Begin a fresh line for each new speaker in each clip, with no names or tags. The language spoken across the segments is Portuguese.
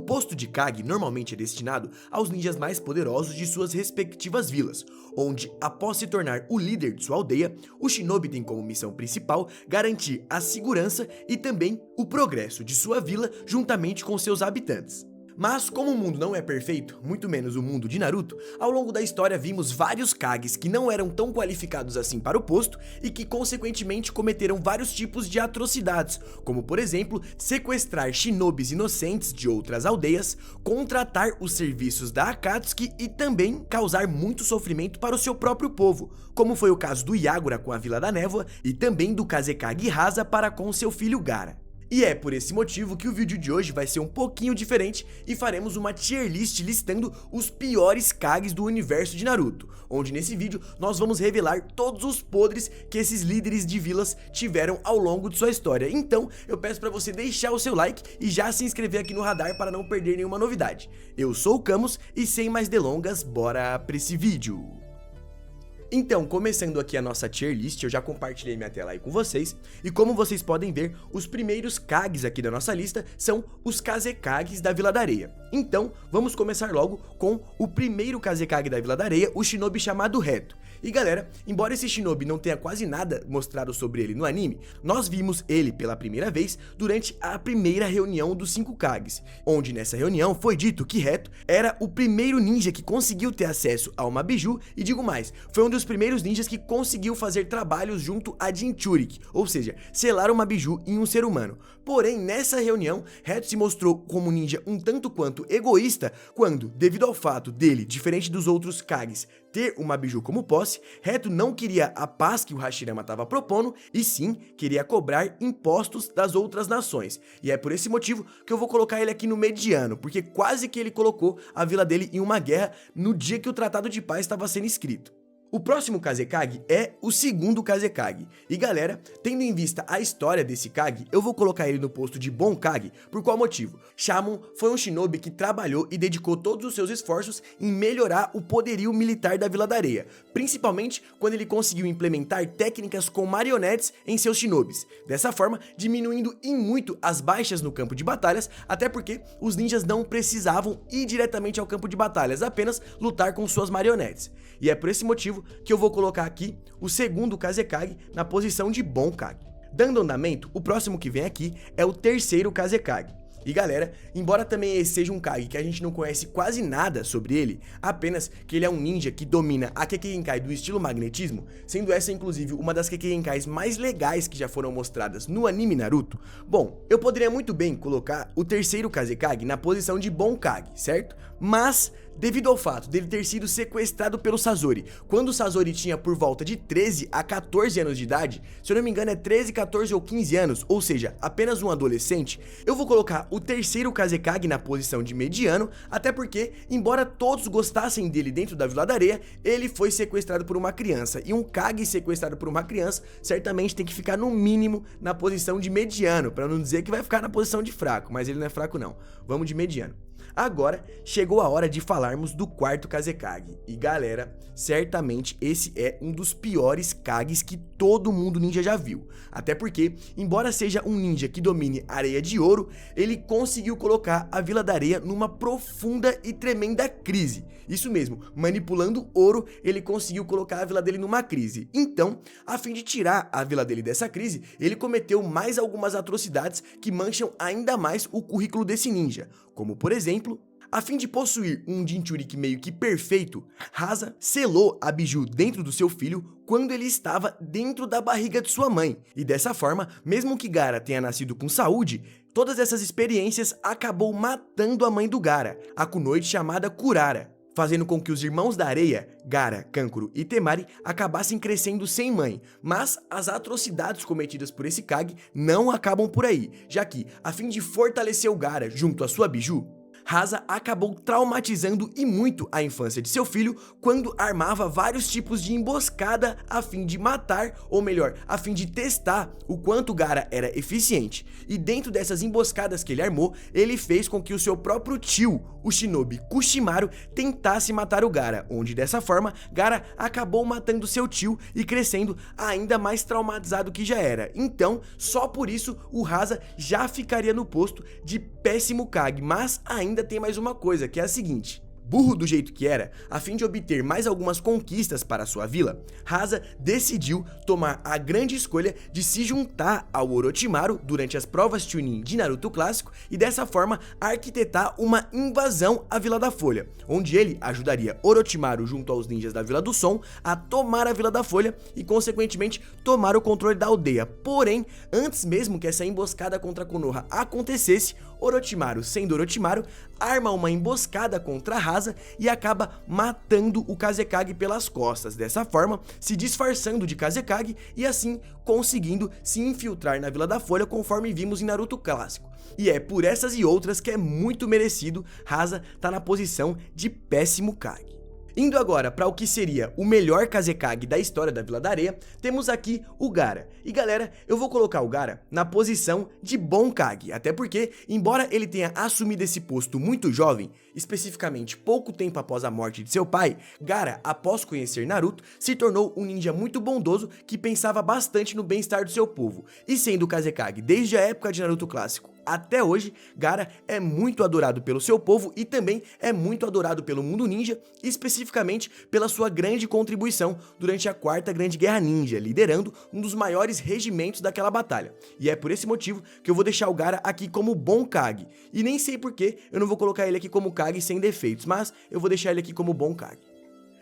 posto de Kage normalmente é destinado aos ninjas mais poderosos de suas respectivas vilas, onde, após se tornar o líder de sua aldeia, o shinobi tem como missão principal garantir a segurança e também o progresso de sua vila juntamente com seus habitantes. Mas como o mundo não é perfeito, muito menos o mundo de Naruto, ao longo da história vimos vários Kages que não eram tão qualificados assim para o posto e que consequentemente cometeram vários tipos de atrocidades, como por exemplo, sequestrar shinobis inocentes de outras aldeias, contratar os serviços da Akatsuki e também causar muito sofrimento para o seu próprio povo, como foi o caso do Yagura com a Vila da Névoa e também do Kazekage Hasa para com seu filho Gaara. E é por esse motivo que o vídeo de hoje vai ser um pouquinho diferente e faremos uma tier list listando os piores Kages do universo de Naruto, onde nesse vídeo nós vamos revelar todos os podres que esses líderes de vilas tiveram ao longo de sua história. Então eu peço para você deixar o seu like e já se inscrever aqui no radar para não perder nenhuma novidade. Eu sou o Camus e sem mais delongas, bora pra esse vídeo! Então, começando aqui a nossa tier list, eu já compartilhei minha tela aí com vocês, e como vocês podem ver, os primeiros Kages aqui da nossa lista são os Kazekages da Vila da Areia. Então, vamos começar logo com o primeiro Kazekage da Vila da Areia, o shinobi chamado Reto. E galera, embora esse shinobi não tenha quase nada mostrado sobre ele no anime, nós vimos ele pela primeira vez durante a primeira reunião dos 5 Kages, onde nessa reunião foi dito que Reto era o primeiro ninja que conseguiu ter acesso a uma biju, e digo mais, foi um dos primeiros ninjas que conseguiu fazer trabalhos junto a Jinchuriki, ou seja, selar uma biju em um ser humano. Porém, nessa reunião, Reto se mostrou como um ninja um tanto quanto egoísta quando, devido ao fato dele, diferente dos outros Kages, ter uma biju como posse, Reto não queria a paz que o Hashirama estava propondo, e sim queria cobrar impostos das outras nações. E é por esse motivo que eu vou colocar ele aqui no mediano, porque quase que ele colocou a vila dele em uma guerra no dia que o Tratado de Paz estava sendo escrito. O próximo Kazekage é o segundo Kazekage, e galera, tendo em vista a história desse Kage, eu vou colocar ele no posto de bom Kage, por qual motivo? Shamon foi um shinobi que trabalhou e dedicou todos os seus esforços em melhorar o poderio militar da Vila da Areia, principalmente quando ele conseguiu implementar técnicas com marionetes em seus shinobis, dessa forma diminuindo em muito as baixas no campo de batalhas, até porque os ninjas não precisavam ir diretamente ao campo de batalhas, apenas lutar com suas marionetes. E é por esse motivo que eu vou colocar aqui o segundo Kazekage na posição de bom Kage. Dando andamento, o próximo que vem aqui é o terceiro Kazekage. E galera, embora também esse seja um Kage que a gente não conhece quase nada sobre ele, apenas que ele é um ninja que domina a Kekkei do estilo magnetismo, sendo essa inclusive uma das Kekkei mais legais que já foram mostradas no anime Naruto, bom, eu poderia muito bem colocar o terceiro Kazekage na posição de bom Kage, certo? Mas, devido ao fato dele ter sido sequestrado pelo Sasori, quando o Sasori tinha por volta de 13 a 14 anos de idade, se eu não me engano é 13, 14 ou 15 anos, ou seja, apenas um adolescente, eu vou colocar o terceiro Kazekage na posição de mediano, até porque, embora todos gostassem dele dentro da Vila da Areia, ele foi sequestrado por uma criança, e um Kage sequestrado por uma criança certamente tem que ficar no mínimo na posição de mediano, para não dizer que vai ficar na posição de fraco, mas ele não é fraco não, vamos de mediano. Agora, chegou a hora de falarmos do quarto Kazekage, e galera, certamente esse é um dos piores Kages que todo mundo ninja já viu, até porque, embora seja um ninja que domine Areia de Ouro, ele conseguiu colocar a Vila da Areia numa profunda e tremenda crise, isso mesmo, manipulando ouro, ele conseguiu colocar a vila dele numa crise, então, a fim de tirar a vila dele dessa crise, ele cometeu mais algumas atrocidades que mancham ainda mais o currículo desse ninja, como por exemplo, a fim de possuir um Jinchuriki meio que perfeito, Hasa selou a biju dentro do seu filho quando ele estava dentro da barriga de sua mãe, e dessa forma, mesmo que Gaara tenha nascido com saúde, todas essas experiências acabou matando a mãe do Gaara, a Kunoichi chamada Kurara, fazendo com que os irmãos da areia, Gaara, Kankuro e Temari, acabassem crescendo sem mãe. Mas as atrocidades cometidas por esse Kage não acabam por aí, já que, a fim de fortalecer o Gaara junto à sua biju, Hasa acabou traumatizando e muito a infância de seu filho quando armava vários tipos de emboscada a fim de matar, ou melhor, a fim de testar o quanto Gaara era eficiente. E dentro dessas emboscadas que ele armou, ele fez com que o seu próprio tio, o shinobi Kushimaru, tentasse matar o Gaara, onde dessa forma, Gaara acabou matando seu tio e crescendo ainda mais traumatizado que já era. Então, só por isso, o Hasa já ficaria no posto de péssimo Kage, mas ainda ainda tem mais uma coisa, que é a seguinte: burro do jeito que era, a fim de obter mais algumas conquistas para sua vila, Rasa decidiu tomar a grande escolha de se juntar ao Orochimaru durante as provas Chunin de Naruto clássico e dessa forma arquitetar uma invasão à Vila da Folha, onde ele ajudaria Orochimaru junto aos ninjas da Vila do Som a tomar a Vila da Folha e consequentemente tomar o controle da aldeia. Porém, antes mesmo que essa emboscada contra Konoha acontecesse, Orochimaru, sendo Orochimaru, arma uma emboscada contra Rasa e acaba matando o Kazekage pelas costas, dessa forma se disfarçando de Kazekage e assim conseguindo se infiltrar na Vila da Folha conforme vimos em Naruto clássico. E é por essas e outras que é muito merecido Rasa tá na posição de péssimo Kage. Indo agora para o que seria o melhor Kazekage da história da Vila da Areia, temos aqui o Gaara. E galera, eu vou colocar o Gaara na posição de bom Kage, até porque, embora ele tenha assumido esse posto muito jovem, especificamente pouco tempo após a morte de seu pai, Gaara, após conhecer Naruto, se tornou um ninja muito bondoso que pensava bastante no bem-estar do seu povo. E sendo Kazekage desde a época de Naruto clássico até hoje, Gaara é muito adorado pelo seu povo e também é muito adorado pelo mundo ninja, especificamente pela sua grande contribuição durante a Quarta Grande Guerra Ninja, liderando um dos maiores regimentos daquela batalha. E é por esse motivo que eu vou deixar o Gaara aqui como bom Kage. E nem sei por que eu não vou colocar ele aqui como Kage sem defeitos, mas eu vou deixar ele aqui como bom Kage.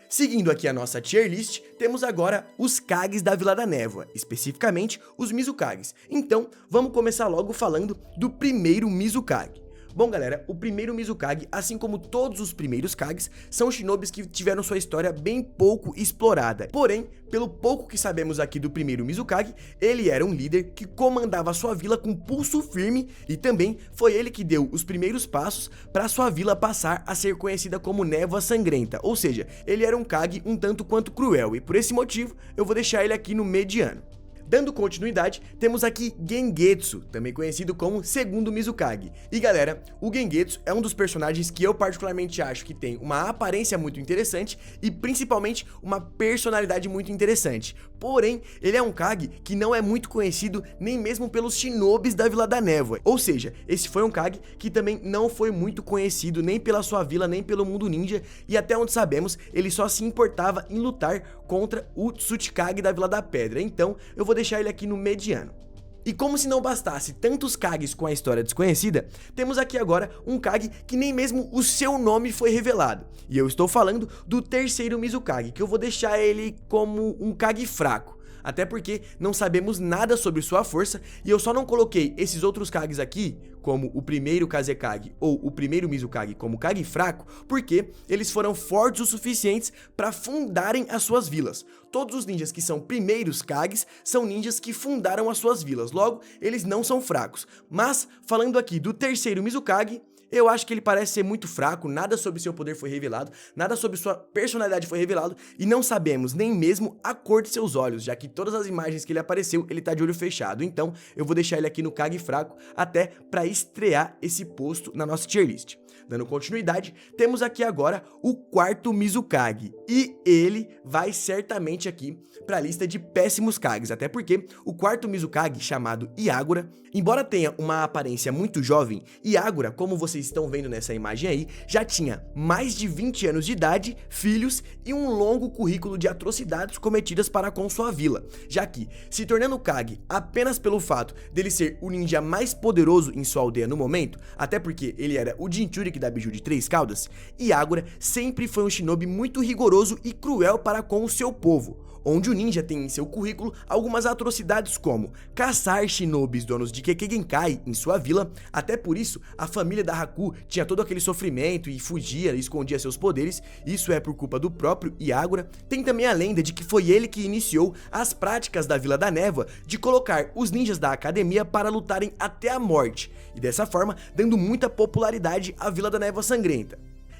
Seguindo aqui a nossa tier list, temos agora os Kages da Vila da Névoa, especificamente os Mizukages. Então, vamos começar logo falando do primeiro Mizukage. Bom galera, o primeiro Mizukage, assim como todos os primeiros Kages, são shinobis que tiveram sua história bem pouco explorada. Porém, pelo pouco que sabemos aqui do primeiro Mizukage, ele era um líder que comandava sua vila com pulso firme e também foi ele que deu os primeiros passos para sua vila passar a ser conhecida como Névoa Sangrenta, ou seja, ele era um Kage um tanto quanto cruel e por esse motivo eu vou deixar ele aqui no mediano. Dando continuidade, temos aqui Gengetsu, também conhecido como segundo Mizukage. E galera, o Gengetsu é um dos personagens que eu particularmente acho que tem uma aparência muito interessante e principalmente uma personalidade muito interessante. Porém, ele é um Kage que não é muito conhecido nem mesmo pelos shinobis da Vila da Névoa. Ou seja, esse foi um Kage que também não foi muito conhecido nem pela sua vila, nem pelo mundo ninja, e até onde sabemos, ele só se importava em lutar contra o Tsuchikage da Vila da Pedra. Então, eu vou deixar ele aqui no mediano. E como se não bastasse tantos Kages com a história desconhecida, temos aqui agora um Kage que nem mesmo o seu nome foi revelado. E eu estou falando do terceiro Mizukage, que eu vou deixar ele como um Kage fraco. Até porque não sabemos nada sobre sua força e eu só não coloquei esses outros Kages aqui, como o primeiro Kazekage ou o primeiro Mizukage como Kage fraco, porque eles foram fortes o suficientes para fundarem as suas vilas. Todos os ninjas que são primeiros Kages são ninjas que fundaram as suas vilas, logo eles não são fracos. Mas falando aqui do terceiro Mizukage, eu acho que ele parece ser muito fraco, nada sobre seu poder foi revelado, nada sobre sua personalidade foi revelado e não sabemos nem mesmo a cor de seus olhos, já que todas as imagens que ele apareceu, ele tá de olho fechado. Então, eu vou deixar ele aqui no Kage fraco até para estrear esse posto na nossa tier list. Dando continuidade, temos aqui agora o quarto Mizukage e ele vai certamente aqui para a lista de péssimos Kages, até porque o quarto Mizukage, chamado Iagura, embora tenha uma aparência muito jovem, Iagura, como vocês estão vendo nessa imagem aí, já tinha mais de 20 anos de idade, filhos e um longo currículo de atrocidades cometidas para com sua vila, já que, se tornando Kage apenas pelo fato dele ser o ninja mais poderoso em sua aldeia no momento, até porque ele era o Jinchuriki da Biju de Três Caudas, Iagura sempre foi um shinobi muito rigoroso e cruel para com o seu povo, onde o ninja tem em seu currículo algumas atrocidades como caçar shinobis donos de Kekkei em sua vila, até por isso a família da Haku tinha todo aquele sofrimento e fugia e escondia seus poderes, isso é por culpa do próprio Iagura. Tem também a lenda de que foi ele que iniciou as práticas da Vila da Névoa de colocar os ninjas da academia para lutarem até a morte, e dessa forma dando muita popularidade à Vila da Névoa Sangrenta.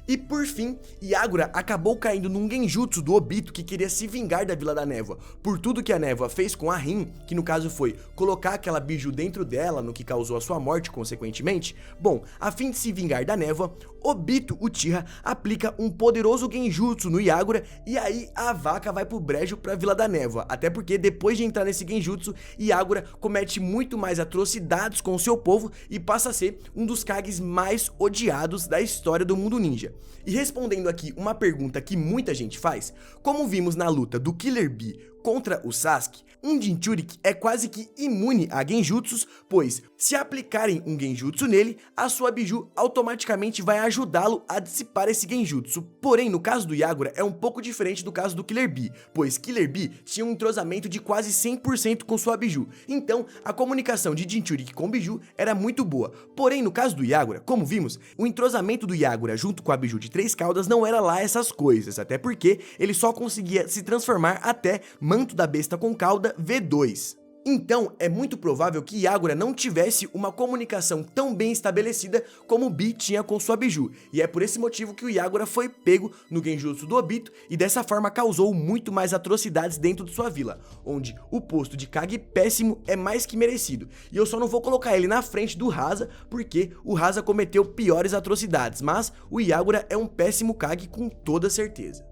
E por fim, Yagura acabou caindo num genjutsu do Obito que queria se vingar da Vila da Névoa por tudo que a Névoa fez com a Rin, que no caso foi colocar aquela biju dentro dela, no que causou a sua morte consequentemente. Bom, a fim de se vingar da Névoa, Obito Uchiha aplica um poderoso genjutsu no Yagura e aí a vaca vai pro brejo pra Vila da Névoa, até porque depois de entrar nesse genjutsu, Yagura comete muito mais atrocidades com o seu povo e passa a ser um dos Kages mais odiados da história do mundo ninja. E respondendo aqui uma pergunta que muita gente faz, como vimos na luta do Killer Bee contra o Sasuke, um Jinchuriki é quase que imune a genjutsus, pois se aplicarem um genjutsu nele, a sua biju automaticamente vai ajudá-lo a dissipar esse genjutsu. Porém, no caso do Yagura é um pouco diferente do caso do Killer Bee, pois Killer Bee tinha um entrosamento de quase 100% com sua biju, então a comunicação de Jinchuriki com biju era muito boa. Porém, no caso do Yagura, como vimos, o entrosamento do Yagura junto com a biju de 3 caudas não era lá essas coisas, até porque ele só conseguia se transformar até Manto da Besta com Cauda V2. Então, é muito provável que Yagura não tivesse uma comunicação tão bem estabelecida como o Bee tinha com sua biju, e é por esse motivo que o Yagura foi pego no genjutsu do Obito e dessa forma causou muito mais atrocidades dentro de sua vila, onde o posto de Kage péssimo é mais que merecido. E eu só não vou colocar ele na frente do Rasa, porque o Rasa cometeu piores atrocidades, mas o Yagura é um péssimo Kage com toda certeza.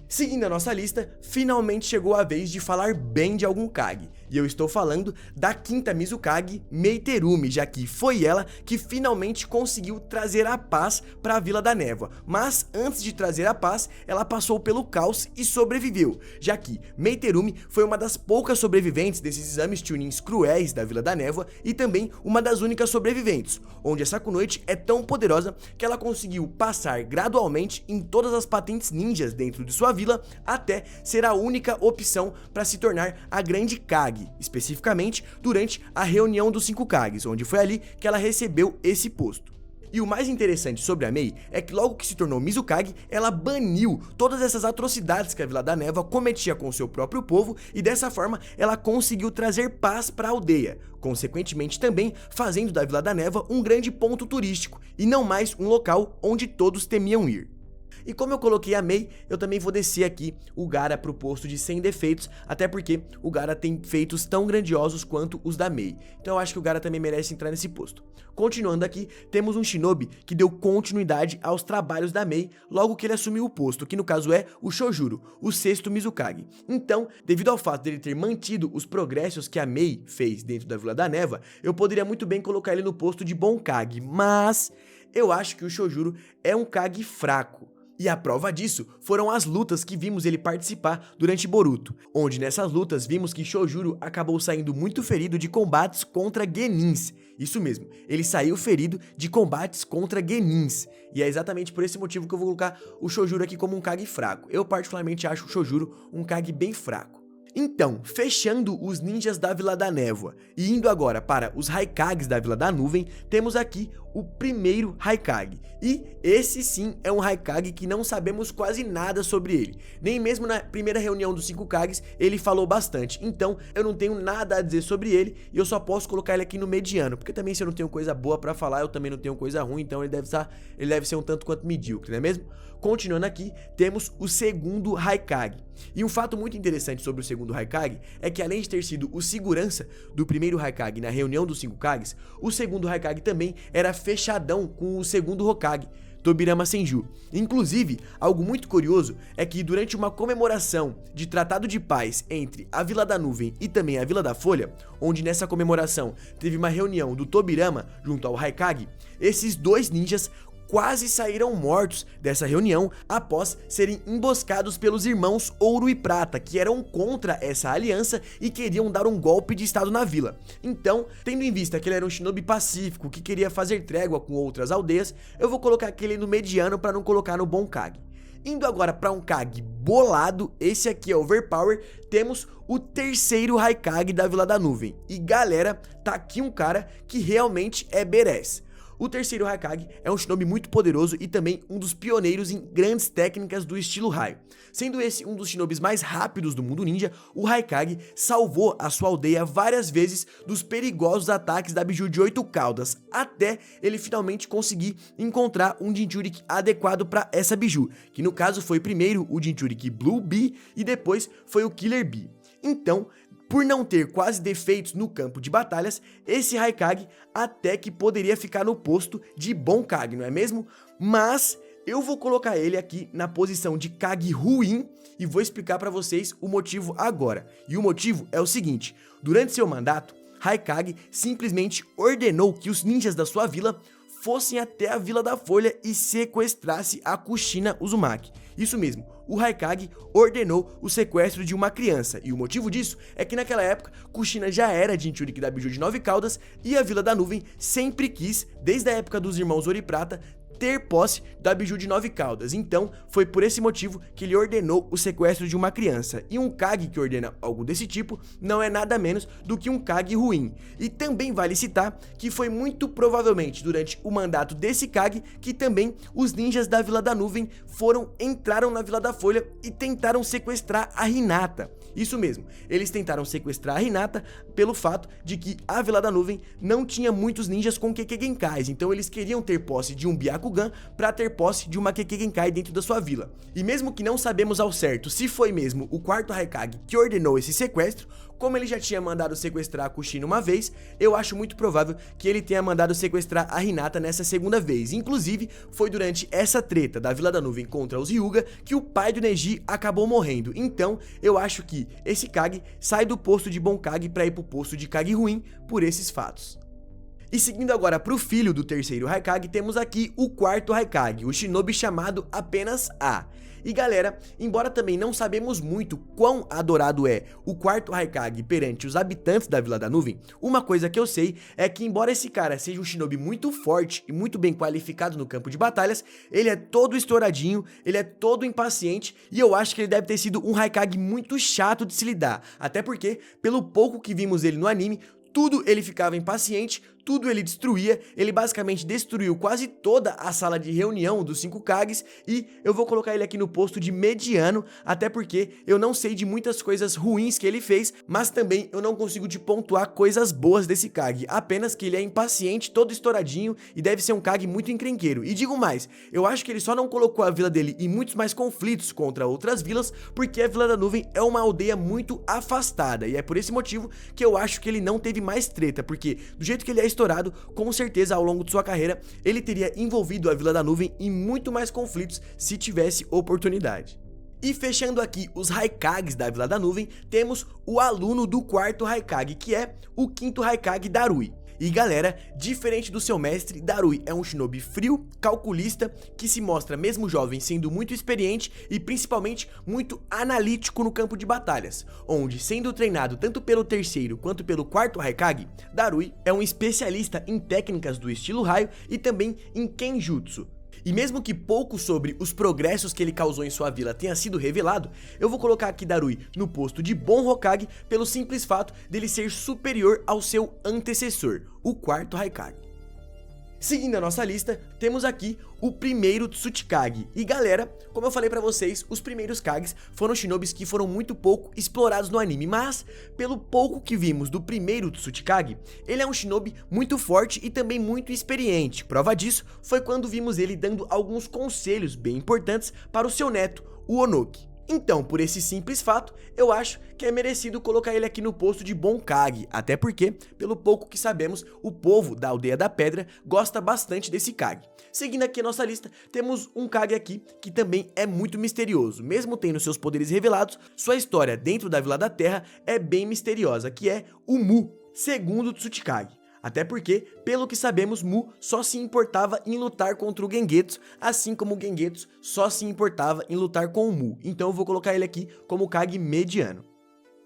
Seguindo a nossa lista, finalmente chegou a vez de falar bem de algum Kage, e eu estou falando da quinta Mizukage, Meiterumi, já que foi ela que finalmente conseguiu trazer a paz para a Vila da Névoa, mas antes de trazer a paz, ela passou pelo caos e sobreviveu, já que Meiterumi foi uma das poucas sobreviventes desses exames Chunins cruéis da Vila da Névoa e também uma das únicas sobreviventes, onde a Sakunoichi é tão poderosa que ela conseguiu passar gradualmente em todas as patentes ninjas dentro de sua vila até ser a única opção para se tornar a Grande Kage, especificamente durante a reunião dos 5 Kages, onde foi ali que ela recebeu esse posto. E o mais interessante sobre a Mei é que logo que se tornou Mizukage, ela baniu todas essas atrocidades que a Vila da Névoa cometia com seu próprio povo e dessa forma ela conseguiu trazer paz para a aldeia, consequentemente também fazendo da Vila da Névoa um grande ponto turístico e não mais um local onde todos temiam ir. E como eu coloquei a Mei, eu também vou descer aqui o Gaara pro posto de 100 defeitos, até porque o Gaara tem feitos tão grandiosos quanto os da Mei. Então eu acho que o Gaara também merece entrar nesse posto. Continuando aqui, temos um Shinobi que deu continuidade aos trabalhos da Mei logo que ele assumiu o posto, que no caso é o Shojuro, o 6º Mizukage. Então, devido ao fato dele ter mantido os progressos que a Mei fez dentro da Vila da Névoa, eu poderia muito bem colocar ele no posto de bom Kage, mas eu acho que o Shojuro é um Kage fraco. E a prova disso foram as lutas que vimos ele participar durante Boruto, onde nessas lutas vimos que Shojuro acabou saindo muito ferido de combates contra Genins. Isso mesmo, ele saiu ferido de combates contra Genins. E é exatamente por esse motivo que eu vou colocar o Shojuro aqui como um Kage fraco. Eu particularmente acho o Shojuro um Kage bem fraco. Então, fechando os ninjas da Vila da Névoa e indo agora para os Haikages da Vila da Nuvem, temos aqui o primeiro Haikage. E esse sim é um Haikage que não sabemos quase nada sobre ele. Nem mesmo na primeira reunião dos 5 Kages ele falou bastante. Então, eu não tenho nada a dizer sobre ele e eu só posso colocar ele aqui no mediano. Porque também se eu não tenho coisa boa pra falar, eu também não tenho coisa ruim, então ele deve ser um tanto quanto medíocre, não é mesmo? Continuando aqui, temos o segundo Haikage. E um fato muito interessante sobre o segundo Haikage é que além de ter sido o segurança do primeiro Haikage na reunião dos 5 Kages, o segundo Haikage também era fechadão com o segundo Hokage, Tobirama Senju. Inclusive, algo muito curioso é que durante uma comemoração de tratado de paz entre a Vila da Nuvem e também a Vila da Folha, onde nessa comemoração teve uma reunião do Tobirama junto ao Haikage, esses dois ninjas quase saíram mortos dessa reunião após serem emboscados pelos irmãos Ouro e Prata, que eram contra essa aliança e queriam dar um golpe de estado na vila. Então, tendo em vista que ele era um shinobi pacífico que queria fazer trégua com outras aldeias, eu vou colocar aquele no mediano para não colocar no bom Kage. Indo agora para um Kage bolado, esse aqui é overpower, temos o terceiro Haikage da Vila da Nuvem. E galera, tá aqui um cara que realmente é badass. O terceiro Haikage é um shinobi muito poderoso e também um dos pioneiros em grandes técnicas do estilo raio. Sendo esse um dos shinobis mais rápidos do mundo ninja, o Haikage salvou a sua aldeia várias vezes dos perigosos ataques da Biju de 8 caudas, até ele finalmente conseguir encontrar um Jinchuriki adequado para essa Biju, que no caso foi primeiro o Jinchuriki Blue Bee e depois foi o Killer Bee. Então, por não ter quase defeitos no campo de batalhas, esse Haikage até que poderia ficar no posto de bom Kage, não é mesmo? Mas eu vou colocar ele aqui na posição de Kage ruim e vou explicar para vocês o motivo agora. E o motivo é o seguinte: durante seu mandato, Haikage simplesmente ordenou que os ninjas da sua vila fossem até a Vila da Folha e sequestrasse a Kushina Uzumaki. Isso mesmo, o Haikage ordenou o sequestro de uma criança, e o motivo disso é que naquela época Kushina já era Jinchuriki da Biju de 9 caudas e a Vila da Nuvem sempre quis, desde a época dos irmãos Ouro e Prata, ter posse da Biju de 9 caudas. Então foi por esse motivo que ele ordenou o sequestro de uma criança, e um Kage que ordena algo desse tipo não é nada menos do que um Kage ruim. E também vale citar que foi muito provavelmente durante o mandato desse Kage que também os ninjas da Vila da Nuvem entraram na Vila da Folha e tentaram sequestrar a Hinata. Isso mesmo, eles tentaram sequestrar a Hinata pelo fato de que a Vila da Nuvem não tinha muitos ninjas com Kekkei Genkais, então eles queriam ter posse de um Byakugan para ter posse de uma Kekkei Genkai dentro da sua vila. E mesmo que não sabemos ao certo se foi mesmo o quarto Haikage que ordenou esse sequestro, como ele já tinha mandado sequestrar a Kushina uma vez, eu acho muito provável que ele tenha mandado sequestrar a Hinata nessa segunda vez. Inclusive, foi durante essa treta da Vila da Nuvem contra os Hyuga que o pai do Neji acabou morrendo. Então, eu acho que esse Kage sai do posto de bom Kage para ir pro posto de Kage ruim por esses fatos. E seguindo agora pro filho do terceiro Haikage, temos aqui o quarto Haikage, o shinobi chamado apenas A. E galera, embora também não sabemos muito quão adorado é o quarto Haikage perante os habitantes da Vila da Nuvem, uma coisa que eu sei é que embora esse cara seja um shinobi muito forte e muito bem qualificado no campo de batalhas, ele é todo estouradinho, ele é todo impaciente e eu acho que ele deve ter sido um Haikage muito chato de se lidar, até porque, pelo pouco que vimos ele no anime, tudo ele ficava impaciente, tudo ele destruía, ele basicamente destruiu quase toda a sala de reunião dos 5 Kages e eu vou colocar ele aqui no posto de mediano, até porque eu não sei de muitas coisas ruins que ele fez, mas também eu não consigo te pontuar coisas boas desse Kage, apenas que ele é impaciente, todo estouradinho e deve ser um Kage muito encrenqueiro. E digo mais, eu acho que ele só não colocou a vila dele em muitos mais conflitos contra outras vilas, porque a Vila da Nuvem é uma aldeia muito afastada e é por esse motivo que eu acho que ele não teve mais treta, porque do jeito que ele é estourado, com certeza ao longo de sua carreira ele teria envolvido a Vila da Nuvem em muito mais conflitos se tivesse oportunidade. E fechando aqui os Haikages da Vila da Nuvem, temos o aluno do quarto Haikage, que é o quinto Haikage, Darui. E galera, diferente do seu mestre, Darui é um shinobi frio, calculista, que se mostra mesmo jovem sendo muito experiente e principalmente muito analítico no campo de batalhas, onde sendo treinado tanto pelo terceiro quanto pelo quarto Haikage, Darui é um especialista em técnicas do estilo raio e também em Kenjutsu. E mesmo que pouco sobre os progressos que ele causou em sua vila tenha sido revelado, eu vou colocar aqui Darui no posto de bom Hokage pelo simples fato dele ser superior ao seu antecessor, o quarto Haikage. Seguindo a nossa lista, temos aqui o primeiro Tsuchikage. E galera, como eu falei pra vocês, os primeiros Kages foram shinobis que foram muito pouco explorados no anime, mas pelo pouco que vimos do primeiro Tsuchikage, ele é um shinobi muito forte e também muito experiente. Prova disso foi quando vimos ele dando alguns conselhos bem importantes para o seu neto, o Onoki. Então, por esse simples fato, eu acho que é merecido colocar ele aqui no posto de bom Kage, até porque, pelo pouco que sabemos, o povo da Aldeia da Pedra gosta bastante desse Kage. Seguindo aqui a nossa lista, temos um Kage aqui que também é muito misterioso, mesmo tendo seus poderes revelados, sua história dentro da Vila da Terra é bem misteriosa, que é o Mu, segundo Tsuchikage. Até porque, pelo que sabemos, Mu só se importava em lutar contra o Gengetsu, assim como o Gengetsu só se importava em lutar com o Mu. Então eu vou colocar ele aqui como Kage mediano.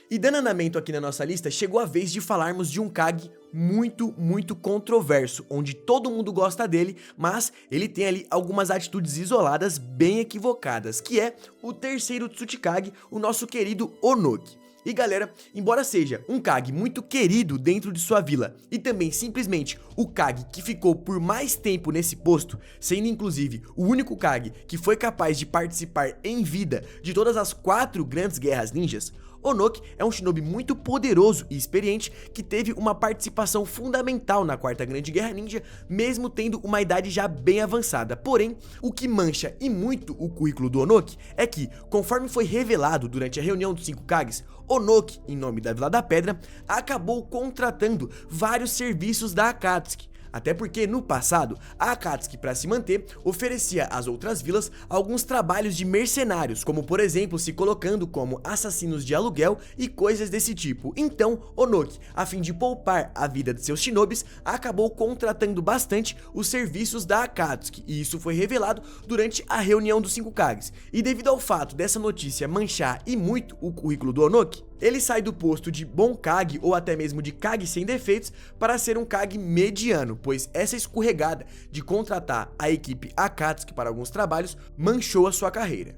E dando andamento aqui na nossa lista, chegou a vez de falarmos de um Kage muito controverso, onde todo mundo gosta dele, mas ele tem ali algumas atitudes isoladas bem equivocadas, que é o terceiro Tsuchikage, o nosso querido Onoki. E galera, embora seja um Kage muito querido dentro de sua vila e também simplesmente o Kage que ficou por mais tempo nesse posto, sendo inclusive o único Kage que foi capaz de participar em vida de todas as 4 grandes guerras ninjas, Onoki é um shinobi muito poderoso e experiente que teve uma participação fundamental na Quarta Grande Guerra Ninja, mesmo tendo uma idade já bem avançada. Porém, o que mancha e muito o currículo do Onoki é que, conforme foi revelado durante a reunião dos 5 Kages, Onoki, em nome da Vila da Pedra, acabou contratando vários serviços da Akatsuki. Até porque, no passado, a Akatsuki, para se manter, oferecia às outras vilas alguns trabalhos de mercenários, como por exemplo, se colocando como assassinos de aluguel e coisas desse tipo. Então, Onoki, a fim de poupar a vida de seus shinobis, acabou contratando bastante os serviços da Akatsuki, e isso foi revelado durante a reunião dos 5 Kages. E devido ao fato dessa notícia manchar e muito o currículo do Onoki, ele sai do posto de bom Kage ou até mesmo de Kage sem defeitos para ser um Kage mediano, pois essa escorregada de contratar a equipe Akatsuki para alguns trabalhos manchou a sua carreira.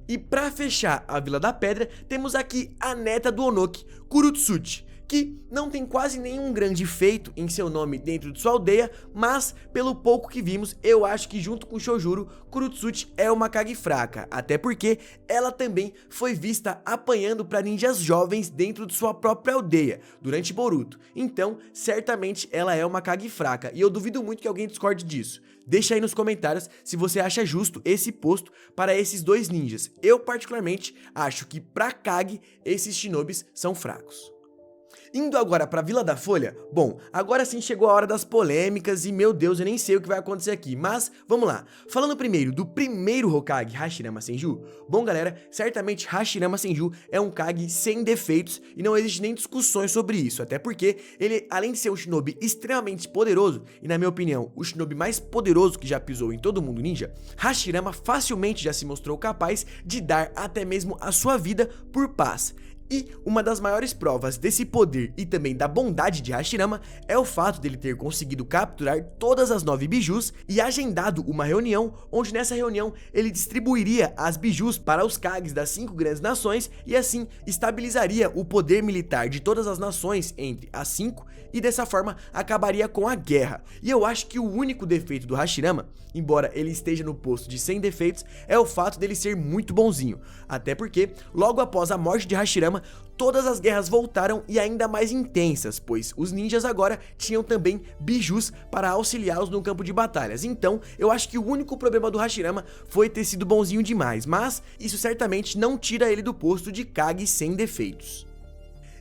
E para fechar a Vila da Pedra, temos aqui a neta do Onoki, Kurutsuchi, que não tem quase nenhum grande feito em seu nome dentro de sua aldeia, mas pelo pouco que vimos, eu acho que junto com Chojuro, Kurutsuchi é uma Kage fraca, até porque ela também foi vista apanhando para ninjas jovens dentro de sua própria aldeia, durante Boruto. Então, certamente ela é uma Kage fraca, e eu duvido muito que alguém discorde disso. Deixa aí nos comentários se você acha justo esse posto para esses 2 ninjas. Eu particularmente acho que pra Kage, esses shinobis são fracos. Indo agora pra Vila da Folha, bom, agora sim chegou a hora das polêmicas e meu Deus, eu nem sei o que vai acontecer aqui, mas vamos lá. Falando primeiro do primeiro Hokage, Hashirama Senju, bom galera, certamente Hashirama Senju é um Kage sem defeitos e não existe nem discussões sobre isso, até porque ele, além de ser um shinobi extremamente poderoso, e na minha opinião, o shinobi mais poderoso que já pisou em todo mundo ninja, Hashirama facilmente já se mostrou capaz de dar até mesmo a sua vida por paz. E uma das maiores provas desse poder e também da bondade de Hashirama é o fato dele ter conseguido capturar todas as 9 bijus e agendado uma reunião, onde nessa reunião ele distribuiria as bijus para os Kages das 5 grandes nações e assim estabilizaria o poder militar de todas as nações entre as 5 e dessa forma acabaria com a guerra. E eu acho que o único defeito do Hashirama, embora ele esteja no posto de 100 defeitos, é o fato dele ser muito bonzinho, até porque logo após a morte de Hashirama, todas as guerras voltaram e ainda mais intensas, pois os ninjas agora tinham também bijus para auxiliá-los no campo de batalhas. Então, eu acho que o único problema do Hashirama foi ter sido bonzinho demais, mas isso certamente não tira ele do posto de Kage sem defeitos.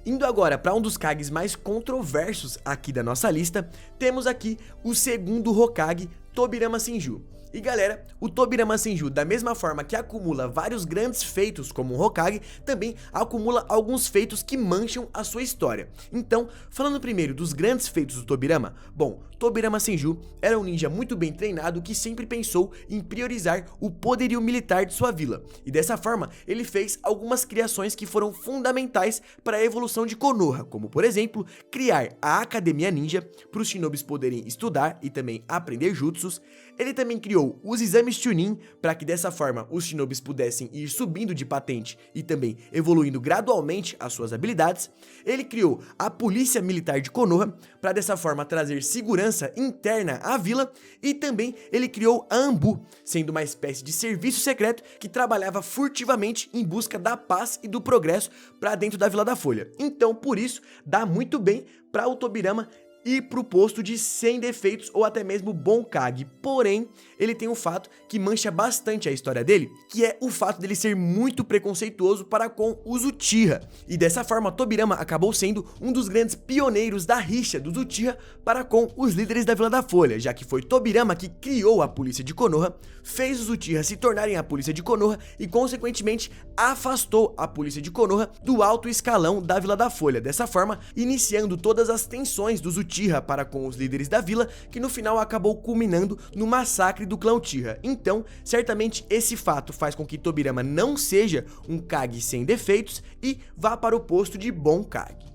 Indo agora para um dos Kages mais controversos aqui da nossa lista, temos aqui o segundo Hokage, Tobirama Senju. E galera, o Tobirama Senju, da mesma forma que acumula vários grandes feitos como um Hokage, também acumula alguns feitos que mancham a sua história. Então, falando primeiro dos grandes feitos do Tobirama, bom, Tobirama Senju era um ninja muito bem treinado que sempre pensou em priorizar o poderio militar de sua vila. E dessa forma, ele fez algumas criações que foram fundamentais para a evolução de Konoha, como por exemplo, criar a Academia Ninja para os shinobis poderem estudar e também aprender jutsus. Ele também criou os exames Chunin para que dessa forma os shinobis pudessem ir subindo de patente e também evoluindo gradualmente as suas habilidades. Ele criou a Polícia Militar de Konoha para dessa forma trazer segurança interna à vila, e também ele criou a Anbu, sendo uma espécie de serviço secreto que trabalhava furtivamente em busca da paz e do progresso para dentro da Vila da Folha. Então, por isso, dá muito bem para o Tobirama ir pro posto de 100 defeitos ou até mesmo bom Kage. Porém, ele tem um fato que mancha bastante a história dele, que é o fato dele ser muito preconceituoso para com os Uchiha. E dessa forma, Tobirama acabou sendo um dos grandes pioneiros da rixa dos Uchiha para com os líderes da Vila da Folha, já que foi Tobirama que criou a polícia de Konoha, fez os Uchiha se tornarem a polícia de Konoha e consequentemente afastou a polícia de Konoha do alto escalão da Vila da Folha, dessa forma iniciando todas as tensões dos Uchiha para com os líderes da vila, que no final acabou culminando no massacre do clã Uchiha. Então, certamente esse fato faz com que Tobirama não seja um Kage sem defeitos e vá para o posto de bom Kage.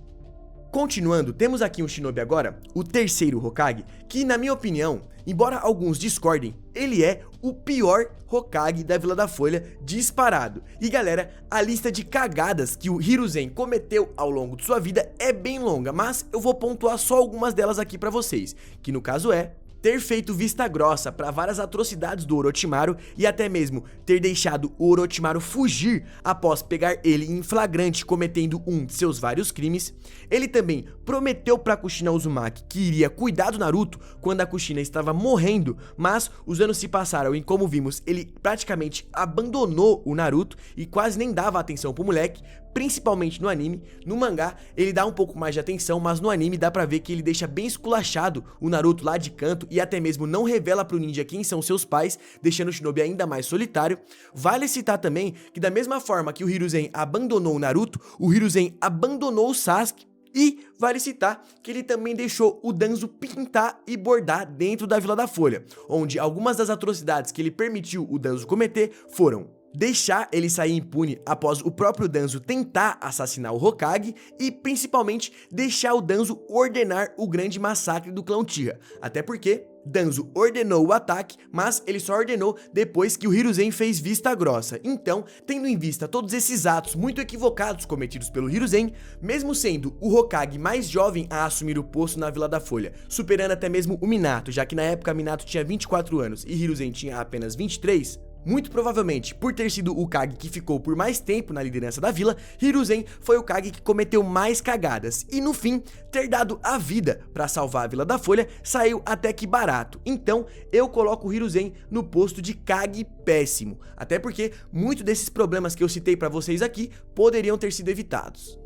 Continuando, temos aqui um Shinobi agora, o terceiro Hokage, que na minha opinião, embora alguns discordem, ele é o pior Hokage da Vila da Folha disparado. E galera, a lista de cagadas que o Hiruzen cometeu ao longo de sua vida é bem longa, mas eu vou pontuar só algumas delas aqui pra vocês, que no caso é ter feito vista grossa para várias atrocidades do Orochimaru e até mesmo ter deixado o Orochimaru fugir após pegar ele em flagrante cometendo um de seus vários crimes. Ele também prometeu para Kushina Uzumaki que iria cuidar do Naruto quando a Kushina estava morrendo, mas os anos se passaram e, como vimos, ele praticamente abandonou o Naruto e quase nem dava atenção pro moleque. Principalmente no anime. No mangá ele dá um pouco mais de atenção, mas no anime dá pra ver que ele deixa bem esculachado o Naruto lá de canto e até mesmo não revela pro ninja quem são seus pais, deixando o Shinobi ainda mais solitário. Vale citar também que da mesma forma que o Hiruzen abandonou o Naruto, o Hiruzen abandonou o Sasuke. E vale citar que ele também deixou o Danzo pintar e bordar dentro da Vila da Folha, onde algumas das atrocidades que ele permitiu o Danzo cometer foram deixar ele sair impune após o próprio Danzo tentar assassinar o Hokage e principalmente deixar o Danzo ordenar o grande massacre do clã Uchiha, até porque Danzo ordenou o ataque, mas ele só ordenou depois que o Hiruzen fez vista grossa. Então, tendo em vista todos esses atos muito equivocados cometidos pelo Hiruzen, mesmo sendo o Hokage mais jovem a assumir o posto na Vila da Folha, superando até mesmo o Minato, já que na época Minato tinha 24 anos e Hiruzen tinha apenas 23, muito provavelmente, por ter sido o Kage que ficou por mais tempo na liderança da vila, Hiruzen foi o Kage que cometeu mais cagadas e no fim, ter dado a vida pra salvar a Vila da Folha saiu até que barato. Então, eu coloco o Hiruzen no posto de Kage péssimo, até porque muitos desses problemas que eu citei pra vocês aqui poderiam ter sido evitados.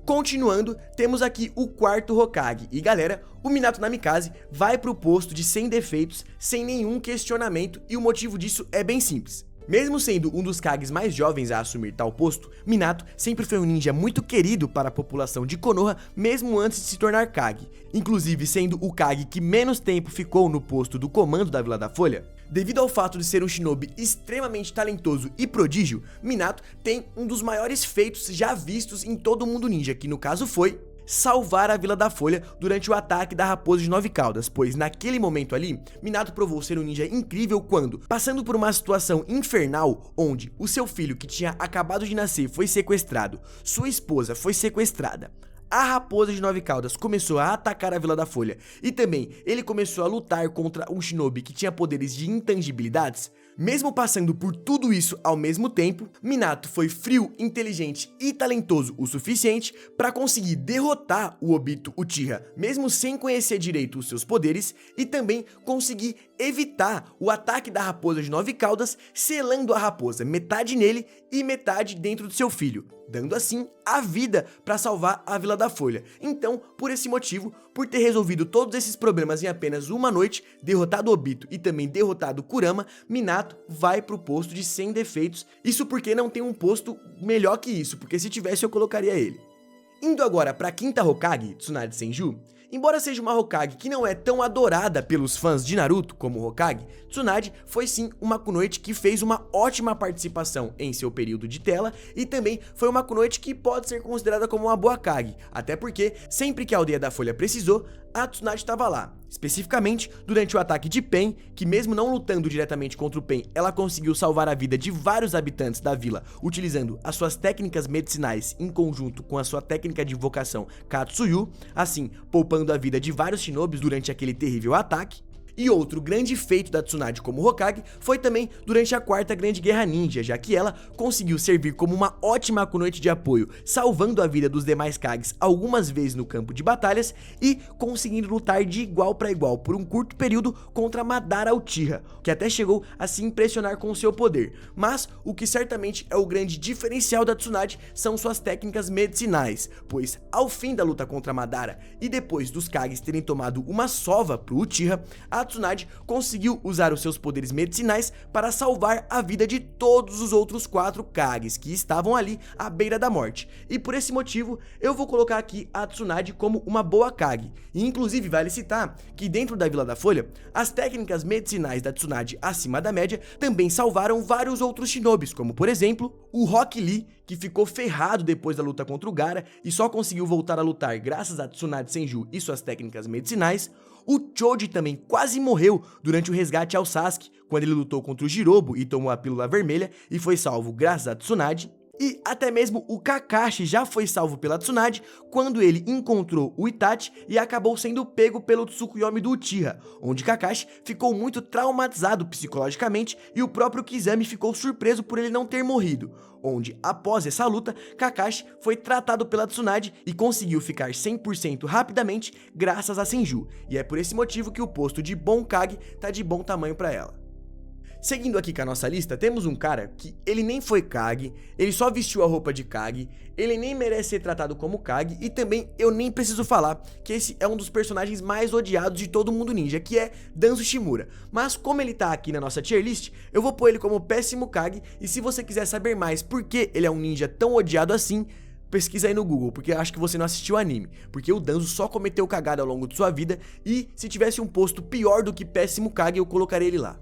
Continuando, temos aqui o quarto Hokage e galera, o Minato Namikaze vai pro posto de 100 defeitos sem nenhum questionamento e o motivo disso é bem simples. Mesmo sendo um dos Kages mais jovens a assumir tal posto, Minato sempre foi um ninja muito querido para a população de Konoha mesmo antes de se tornar Kage, inclusive sendo o Kage que menos tempo ficou no posto do comando da Vila da Folha. Devido ao fato de ser um shinobi extremamente talentoso e prodígio, Minato tem um dos maiores feitos já vistos em todo o mundo ninja, que no caso foi salvar a Vila da Folha durante o ataque da Raposa de 9 Caudas, pois naquele momento ali, Minato provou ser um ninja incrível quando, passando por uma situação infernal, onde o seu filho que tinha acabado de nascer foi sequestrado, sua esposa foi sequestrada, a Raposa de 9 Caudas começou a atacar a Vila da Folha e também ele começou a lutar contra um shinobi que tinha poderes de intangibilidades. Mesmo passando por tudo isso ao mesmo tempo, Minato foi frio, inteligente e talentoso o suficiente para conseguir derrotar o Obito Uchiha, mesmo sem conhecer direito os seus poderes, e também conseguir evitar o ataque da Raposa de 9 Caudas, selando a raposa metade nele e metade dentro do seu filho, dando assim a vida para salvar a Vila da Folha. Então, por esse motivo, por ter resolvido todos esses problemas em apenas uma noite, derrotado Obito e também derrotado Kurama, Minato vai pro posto de 100 defeitos. Isso porque não tem um posto melhor que isso, porque se tivesse eu colocaria ele. Indo agora pra quinta Hokage, Tsunade Senju. Embora seja uma Hokage que não é tão adorada pelos fãs de Naruto como Hokage, Tsunade foi sim uma kunoichi que fez uma ótima participação em seu período de tela e também foi uma kunoichi que pode ser considerada como uma boa Kage, até porque sempre que a Aldeia da Folha precisou, a Tsunade estava lá. Especificamente durante o ataque de Pen, que mesmo não lutando diretamente contra o Pen, ela conseguiu salvar a vida de vários habitantes da vila, utilizando as suas técnicas medicinais em conjunto com a sua técnica de invocação Katsuyu, assim poupando a vida de vários shinobis durante aquele terrível ataque. E outro grande feito da Tsunade como Hokage foi também durante a quarta grande guerra ninja, já que ela conseguiu servir como uma ótima kunoichi de apoio, salvando a vida dos demais Kages algumas vezes no campo de batalhas e conseguindo lutar de igual para igual por um curto período contra Madara Uchiha, que até chegou a se impressionar com seu poder. Mas o que certamente é o grande diferencial da Tsunade são suas técnicas medicinais, pois ao fim da luta contra Madara e depois dos Kages terem tomado uma sova pro Uchiha, a Tsunade conseguiu usar os seus poderes medicinais para salvar a vida de todos os outros 4 Kages que estavam ali à beira da morte. E por esse motivo, eu vou colocar aqui a Tsunade como uma boa Kage. E inclusive vale citar que dentro da Vila da Folha, as técnicas medicinais da Tsunade acima da média também salvaram vários outros shinobis, como por exemplo, o Rock Lee, que ficou ferrado depois da luta contra o Gaara e só conseguiu voltar a lutar graças a Tsunade Senju e suas técnicas medicinais. O Choji também quase morreu durante o resgate ao Sasuke, quando ele lutou contra o Jirobo e tomou a pílula vermelha e foi salvo graças a Tsunade. E até mesmo o Kakashi já foi salvo pela Tsunade quando ele encontrou o Itachi e acabou sendo pego pelo Tsukuyomi do Uchiha, onde Kakashi ficou muito traumatizado psicologicamente e o próprio Kizami ficou surpreso por ele não ter morrido, onde após essa luta, Kakashi foi tratado pela Tsunade e conseguiu ficar 100% rapidamente graças a Senju, e é por esse motivo que o posto de bom Kage tá de bom tamanho pra ela. Seguindo aqui com a nossa lista, temos um cara que ele nem foi Kage, ele só vestiu a roupa de Kage, ele nem merece ser tratado como Kage e também eu nem preciso falar que esse é um dos personagens mais odiados de todo mundo ninja, que é Danzo Shimura. Mas como ele tá aqui na nossa tier list, eu vou pôr ele como péssimo Kage e se você quiser saber mais por que ele é um ninja tão odiado assim, pesquisa aí no Google, porque eu acho que você não assistiu o anime, porque o Danzo só cometeu cagada ao longo de sua vida e se tivesse um posto pior do que péssimo Kage, eu colocaria ele lá.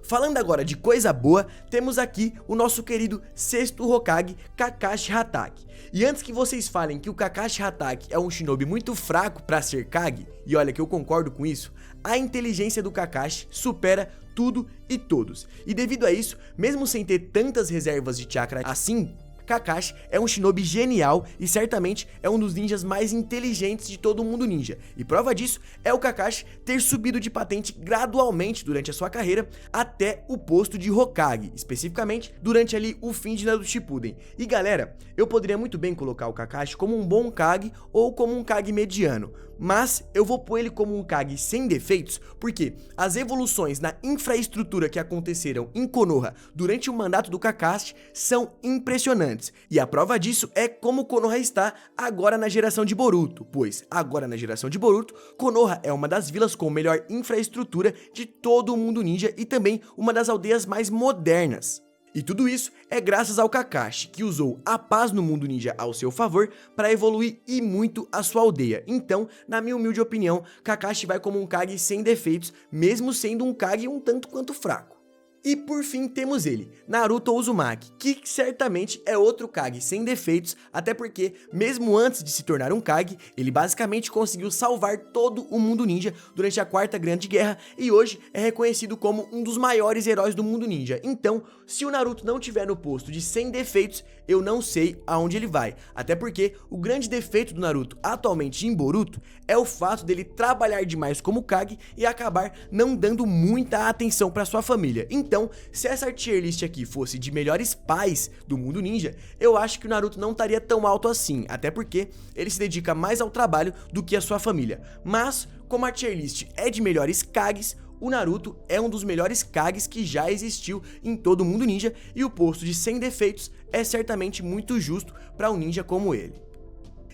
Falando agora de coisa boa, temos aqui o nosso querido sexto Hokage, Kakashi Hatake. E antes que vocês falem que o Kakashi Hatake é um shinobi muito fraco pra ser Kage, e olha que eu concordo com isso, a inteligência do Kakashi supera tudo e todos. E devido a isso, mesmo sem ter tantas reservas de chakra assim, Kakashi é um shinobi genial e certamente é um dos ninjas mais inteligentes de todo o mundo ninja. E prova disso é o Kakashi ter subido de patente gradualmente durante a sua carreira até o posto de Hokage, especificamente durante ali o fim de Naruto Shippuden. E galera, eu poderia muito bem colocar o Kakashi como um bom Kage ou como um Kage mediano, mas eu vou pôr ele como um Kage sem defeitos, porque as evoluções na infraestrutura que aconteceram em Konoha durante o mandato do Kakashi são impressionantes. E a prova disso é como Konoha está agora na geração de Boruto, pois agora na geração de Boruto, Konoha é uma das vilas com melhor infraestrutura de todo o mundo ninja e também uma das aldeias mais modernas. E tudo isso é graças ao Kakashi, que usou a paz no mundo ninja ao seu favor para evoluir e muito a sua aldeia. Então, na minha humilde opinião, Kakashi vai como um Kage sem defeitos, mesmo sendo um Kage um tanto quanto fraco. E por fim temos ele, Naruto Uzumaki, que certamente é outro Kage sem defeitos, até porque, mesmo antes de se tornar um Kage, ele basicamente conseguiu salvar todo o mundo ninja durante a Quarta Grande Guerra e hoje é reconhecido como um dos maiores heróis do mundo ninja. Então, se o Naruto não tiver no posto de sem defeitos, eu não sei aonde ele vai, até porque o grande defeito do Naruto atualmente em Boruto é o fato dele trabalhar demais como Kage e acabar não dando muita atenção para sua família. Então, se essa tier list aqui fosse de melhores pais do mundo ninja, eu acho que o Naruto não estaria tão alto assim, até porque ele se dedica mais ao trabalho do que à sua família. Mas, como a tier list é de melhores Kages, o Naruto é um dos melhores Kages que já existiu em todo o mundo ninja e o posto de sem defeitos é certamente muito justo para um ninja como ele.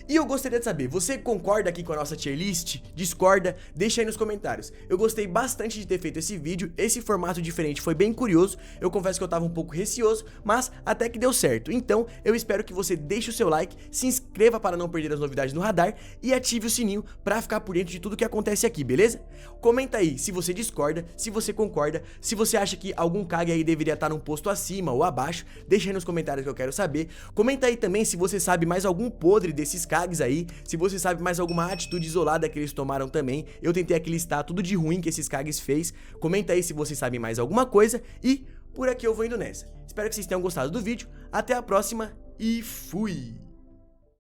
E eu gostaria de saber, você concorda aqui com a nossa tier list? Discorda? Deixa aí nos comentários. Eu gostei bastante de ter feito esse vídeo, esse formato diferente foi bem curioso, eu confesso que eu tava um pouco receoso, mas até que deu certo. Então, eu espero que você deixe o seu like, se inscreva para não perder as novidades no radar e ative o sininho para ficar por dentro de tudo que acontece aqui, beleza? Comenta aí se você discorda, se você concorda, se você acha que algum Kage aí deveria estar num posto acima ou abaixo, deixa aí nos comentários que eu quero saber. Comenta aí também se você sabe mais algum podre desses Kages aí, se você sabe mais alguma atitude isolada que eles tomaram também. Eu tentei aqui listar tudo de ruim que esses Kages fez. Comenta aí se você sabe mais alguma coisa e por aqui eu vou indo nessa. Espero que vocês tenham gostado do vídeo, até a próxima e fui!